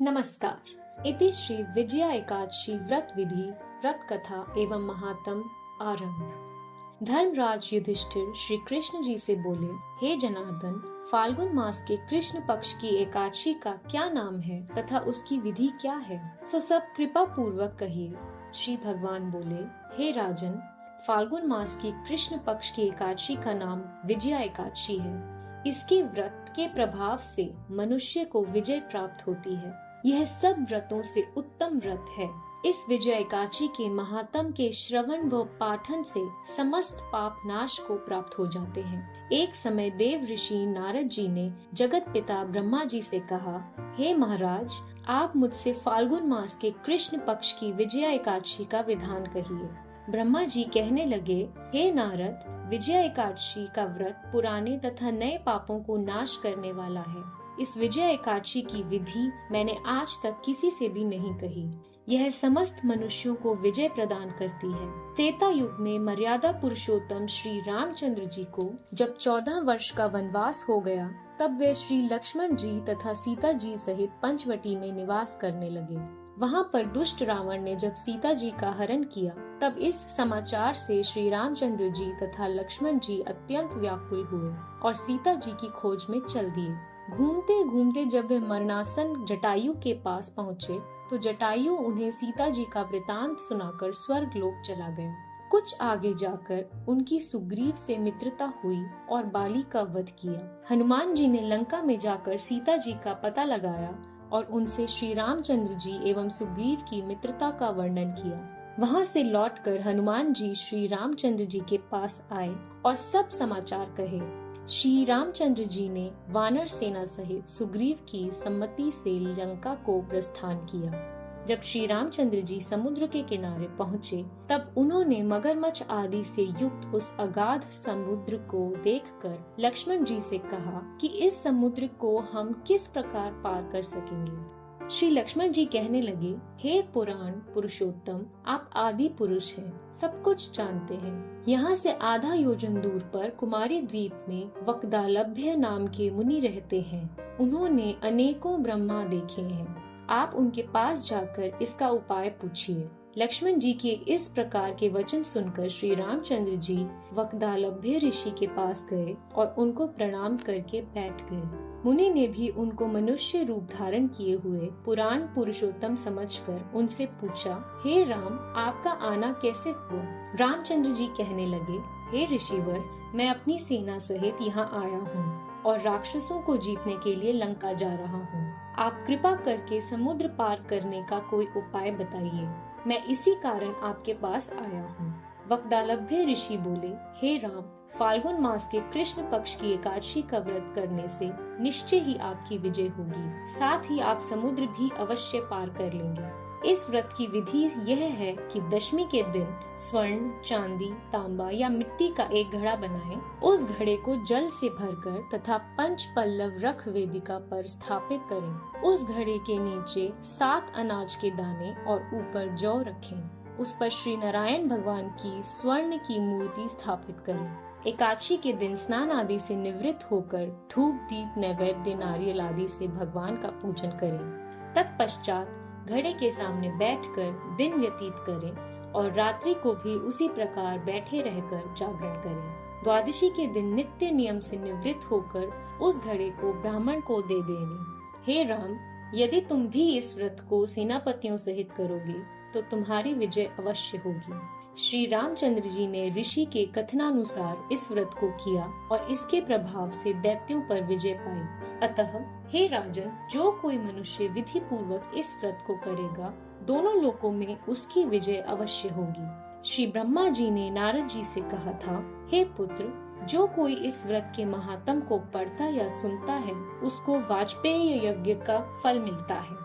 नमस्कार। इति श्री विजया एकादशी व्रत विधि व्रत कथा एवं महात्म आरंभ। धर्मराज युधिष्ठिर श्री कृष्ण जी से बोले, हे जनार्दन, फाल्गुन मास के कृष्ण पक्ष की एकादशी का क्या नाम है तथा उसकी विधि क्या है, सो सब कृपा पूर्वक कहिए। श्री भगवान बोले, हे राजन, फाल्गुन मास की कृष्ण पक्ष की एकादशी का नाम विजया एकादशी है। इसके व्रत के प्रभाव से मनुष्य को विजय प्राप्त होती है। यह सब व्रतों से उत्तम व्रत है। इस विजय एकादशी के महात्म के श्रवण व पाठन से समस्त पाप नाश को प्राप्त हो जाते हैं। एक समय देव ऋषि नारद जी ने जगत पिता ब्रह्मा जी से कहा, हे महाराज, आप मुझसे फाल्गुन मास के कृष्ण पक्ष की विजया एकादशी का विधान कहिए। ब्रह्मा जी कहने लगे, हे नारद, विजया एकादशी का व्रत पुराने तथा नए पापों को नाश करने वाला है। इस विजय एकादशी की विधि मैंने आज तक किसी से भी नहीं कही। यह समस्त मनुष्यों को विजय प्रदान करती है। त्रेता युग में मर्यादा पुरुषोत्तम श्री रामचंद्र जी को जब 14 वर्ष का वनवास हो गया, तब वे श्री लक्ष्मण जी तथा सीता जी सहित पंचवटी में निवास करने लगे। वहाँ पर दुष्ट रावण ने जब सीता जी का हरण किया, तब इस समाचार से श्री रामचंद्र जी तथा लक्ष्मण जी अत्यंत व्याकुल हुए और सीता जी की खोज में चल दिए। घूमते घूमते जब वे मरणासन जटायु के पास पहुँचे, तो जटायु उन्हें सीता जी का वृतांत सुनाकर स्वर्ग लोक चला गया। कुछ आगे जाकर उनकी सुग्रीव से मित्रता हुई और बाली का वध किया। हनुमान जी ने लंका में जाकर सीता जी का पता लगाया और उनसे श्री रामचंद्र जी एवं सुग्रीव की मित्रता का वर्णन किया। वहाँ से लौटकर हनुमान जी श्री रामचंद्र जी के पास आए और सब समाचार कहे। श्री रामचंद्र जी ने वानर सेना सहित सुग्रीव की सम्मति से लंका को प्रस्थान किया। जब श्री रामचंद्र जी समुद्र के किनारे पहुँचे, तब उन्होंने मगरमच्छ आदि से युक्त उस अगाध समुद्र को देखकर लक्ष्मण जी से कहा कि इस समुद्र को हम किस प्रकार पार कर सकेंगे। श्री लक्ष्मण जी कहने लगे, हे पुराण पुरुषोत्तम, आप आदि पुरुष हैं, सब कुछ जानते हैं। यहाँ से आधा योजन दूर पर कुमारी द्वीप में वक्दालभ्य नाम के मुनि रहते हैं। उन्होंने अनेकों ब्रह्मा देखे हैं। आप उनके पास जाकर इसका उपाय पूछिए। लक्ष्मण जी के इस प्रकार के वचन सुनकर श्री रामचंद्र जी वक्दालभ्य ऋषि के पास गए और उनको प्रणाम करके बैठ गए। मुनि ने भी उनको मनुष्य रूप धारण किए हुए पुराण पुरुषोत्तम समझकर उनसे पूछा, हे राम, आपका आना कैसे हुआ? रामचंद्र जी कहने लगे, हे ऋषिवर, मैं अपनी सेना सहित यहाँ आया हूँ और राक्षसों को जीतने के लिए लंका जा रहा हूँ। आप कृपा करके समुद्र पार करने का कोई उपाय बताइए। मैं इसी कारण आपके पास आया हूँ। वक्दालभ्य ऋषि बोले, हे राम, फाल्गुन मास के कृष्ण पक्ष की एकादशी का व्रत करने से निश्चय ही आपकी विजय होगी। साथ ही आप समुद्र भी अवश्य पार कर लेंगे। इस व्रत की विधि यह है कि दशमी के दिन स्वर्ण, चांदी, तांबा या मिट्टी का एक घड़ा बनाएं। उस घड़े को जल से भरकर तथा पंच पल्लव रख वेदिका पर स्थापित करें। उस घड़े के नीचे 7 अनाज के दाने और ऊपर जौ रखें। उस पर श्री नारायण भगवान की स्वर्ण की मूर्ति स्थापित करें। एकादशी के दिन स्नान आदि से निवृत्त होकर धूप, दीप, नैवेद्य, नारियल आदि से भगवान का पूजन करें। तत्पश्चात घड़े के सामने बैठकर दिन व्यतीत करें और रात्रि को भी उसी प्रकार बैठे रहकर जागरण करें। द्वादशी के दिन नित्य नियम से निवृत्त होकर उस घड़े को ब्राह्मण को दे देंगे। हे राम, यदि तुम भी इस व्रत को सेनापतियों सहित करोगे तो तुम्हारी विजय अवश्य होगी। श्री रामचंद्र जी ने ऋषि के कथनानुसार इस व्रत को किया और इसके प्रभाव से दैत्यों पर विजय पाई। अतः हे राजन, जो कोई मनुष्य विधि पूर्वक इस व्रत को करेगा, दोनों लोकों में उसकी विजय अवश्य होगी। श्री ब्रह्मा जी ने नारद जी से कहा था, हे पुत्र, जो कोई इस व्रत के महात्म को पढ़ता या सुनता है, उसको वाजपेय यज्ञ का फल मिलता है।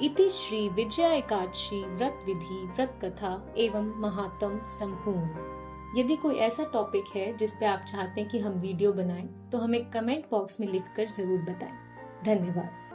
इति श्री विजया एकादशी व्रत विधि व्रत कथा एवं महात्म संपूर्ण। यदि कोई ऐसा टॉपिक है जिस पे आप चाहते हैं कि हम वीडियो बनाएं, तो हमें कमेंट बॉक्स में लिखकर जरूर बताएं। धन्यवाद।